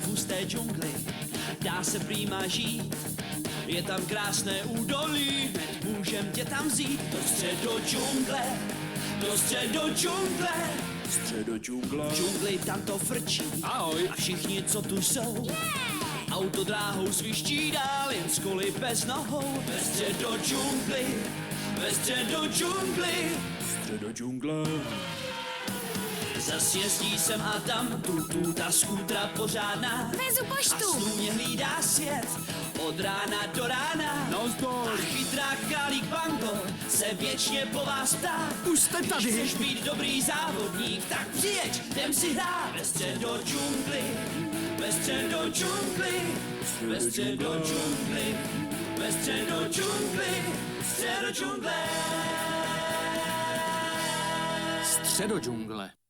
v husté džungli, dá se prýma žít. Je tam krásné údolí, hned můžem tě tam vzít. Do středo džungle, do středo džungle. Středo džungle. V džungli tam to frčí. Ahoj. A všichni, co tu jsou, autodráhou sviští dál, jen s koly bez nohou. Ve středo džungli, ve středo džungli. Středo džungle. Zas jezdí sem a tam, tu ta skútra pořádná. Vezu A poštu. slůně hlídá svět od rána do rána. Nazdar. A chytrá králík Bango se věčně po vás ptá. Už jste tady. Když chceš být dobrý závodník, tak přijeď, jdem si hrát. Ve středo džungli, ve středo džungli, ve středo džungli, ve středo džungli, středo džungle. Středo džungle.